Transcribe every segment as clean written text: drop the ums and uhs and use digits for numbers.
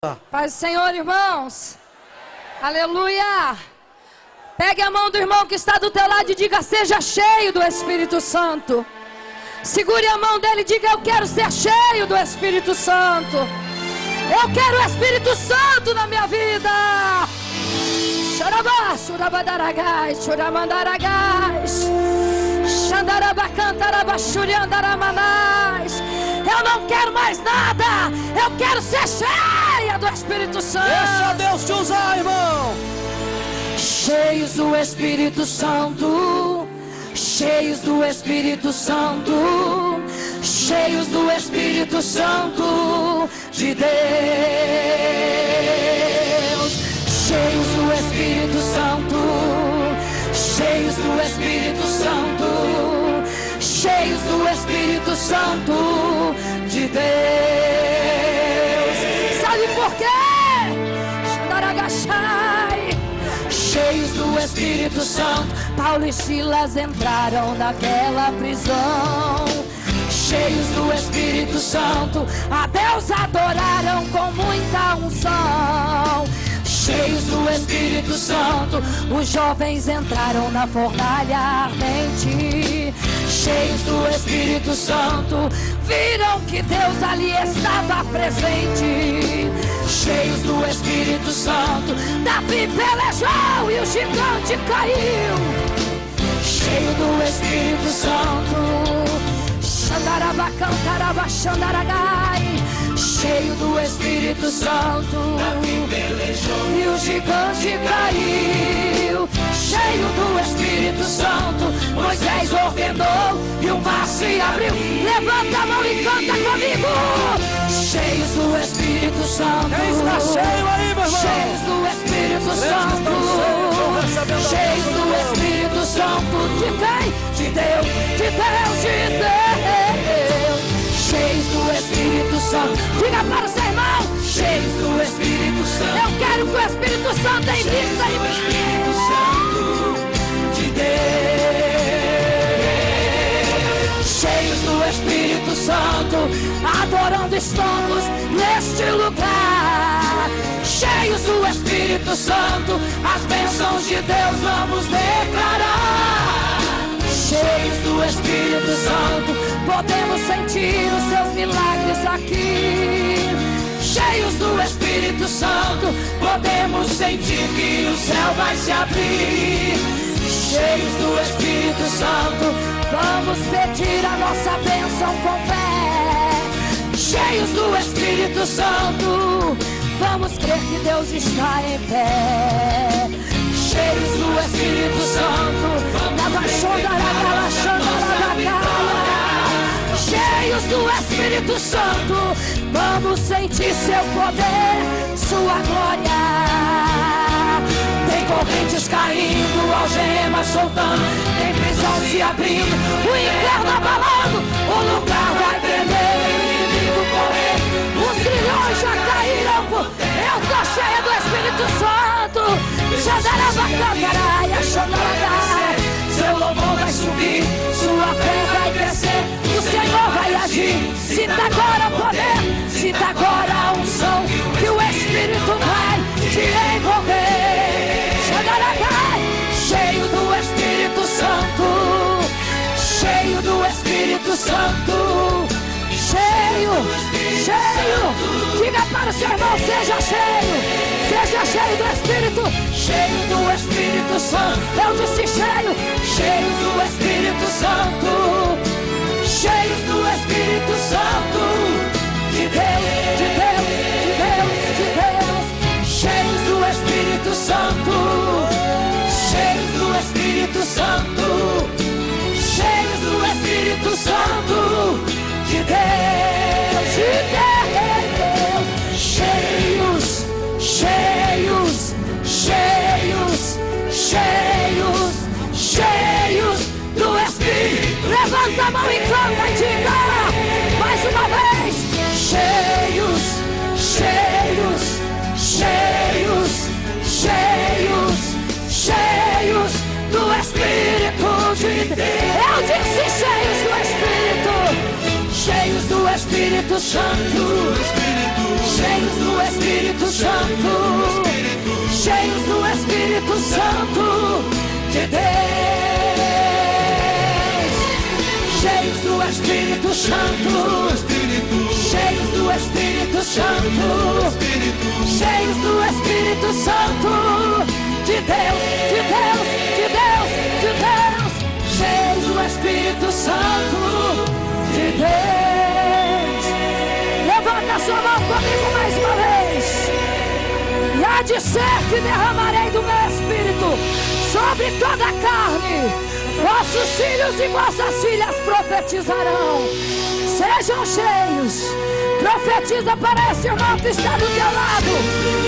Paz do Senhor, irmãos. Aleluia. Pegue a mão do irmão que está do teu lado e diga: seja cheio do Espírito Santo. Segure a mão dele e diga: eu quero ser cheio do Espírito Santo. Eu quero o Espírito Santo na minha vida. Xarabá, xurabadaragás, xuramandaragás, xandarabacantarabaxuriandaramanás. Eu não quero mais nada. Eu quero ser cheia do Espírito Santo. Deixa Deus te usar, irmão. Cheios do Espírito Santo, cheios do Espírito Santo, cheios do Espírito Santo de Deus, cheios do Espírito Santo, cheios do Espírito Santo, cheios do Espírito Santo de Deus. Sabe por quê? Cheios do Espírito Santo, Paulo e Silas entraram naquela prisão. Cheios do Espírito Santo, a Deus adoraram com muita unção. Cheios do Espírito Santo, os jovens entraram na fornalha ardente. Cheios do Espírito Santo, viram que Deus ali estava presente. Cheios do Espírito Santo, Davi pelejou e o gigante caiu. Cheio do Espírito Santo, xandarabacantarabaxandaragai. Cheio do Espírito Santo, Davi pelejou e o gigante caiu. Cheio do Espírito Santo, Moisés ordenou e o mar se abriu. Levanta a mão e canta comigo. Cheios do Espírito Santo. Quem está cheio aí, meu irmão? Cheios do Espírito Santo. Cheios do Espírito Santo. De quem? De Deus, de Deus, de Deus. Cheios do Espírito Santo. Diga para o seu irmão: cheios do Espírito Santo. Eu quero que o Espírito Santo invista em mim. Espírito Santo de Deus. Cheios do Espírito Santo, adorando estamos neste lugar. Cheios do Espírito Santo, as bênçãos de Deus vamos declarar. Cheios do Espírito Santo, podemos sentir os seus milagres aqui. Cheios do Espírito Santo, podemos sentir que o céu vai se abrir. Cheios do Espírito Santo, vamos pedir a nossa bênção com fé. Cheios do Espírito Santo, vamos crer que Deus está em pé. Cheios do Espírito Santo, cheios do Espírito Santo, vamos sentir seu poder, sua glória. Tem correntes caindo, algemas soltando, tem prisão se abrindo, o inferno abalando, o lugar vai tremer, o inimigo correr, os grilhões já caíram. Eu tô cheia do Espírito Santo. Seu louvor vai subir, sua fé vai crescer, o Senhor vai agir. Sinta agora o poder, sinta agora a unção, que o Espírito vai te envolver. Cheio do Espírito Santo, cheio do Espírito Santo, cheio, cheio. Diga para o seu irmão: seja cheio do Espírito, cheio do Espírito Santo. Eu disse cheio, cheio do Espírito Santo, cheios do Espírito Santo, de Deus, de Deus, de Deus, de Deus. Cheios do Espírito Santo, cheios do Espírito Santo, cheios do Espírito Santo, de Deus, de Deus. Cheios, cheios, cheios, cheios, cheios do Espírito. Levanta a mão e canta e diga mais uma vez: cheios, cheios, cheios, cheios, cheios do Espírito de Deus. Eu disse cheios do Espírito, cheios do Espírito Santo, cheios do Espírito Santo, cheios do Espírito Santo, de Deus, de Deus, de Deus, de Deus, cheios do Espírito Santo, de Deus. Levanta a sua mão comigo mais uma vez. E há de ser que derramarei do meu Espírito sobre toda a carne. Vossos filhos e vossas filhas profetizarão. Sejam cheios. Profetiza para esse irmão que está do teu lado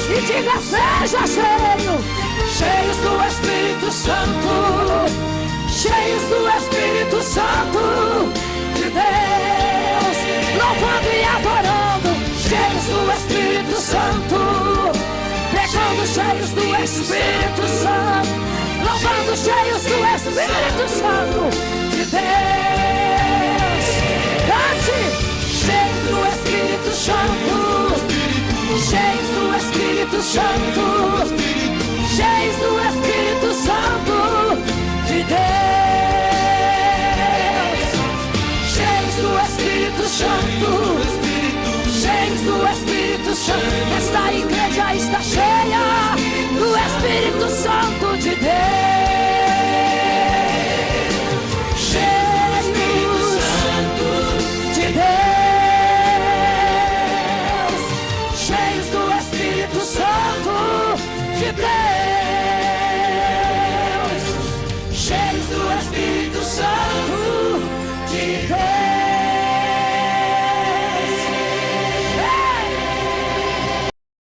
e diga: seja cheio. Cheios do Espírito Santo, cheios do Espírito Santo, de Deus, louvando e adorando. Cheios do Espírito Santo, pregando, cheios do Espírito Santo, louvando, cheios do Espírito Santo, de Deus. Cante! Cheios do Espírito Santo, cheios do Espírito Santo, cheios do Espírito Santo, de Deus. Cheios do Espírito Santo, cheios do Espírito Santo. Esta igreja está cheia do Espírito Santo de Deus. Cheios de Deus, cheios do Espírito Santo de Deus.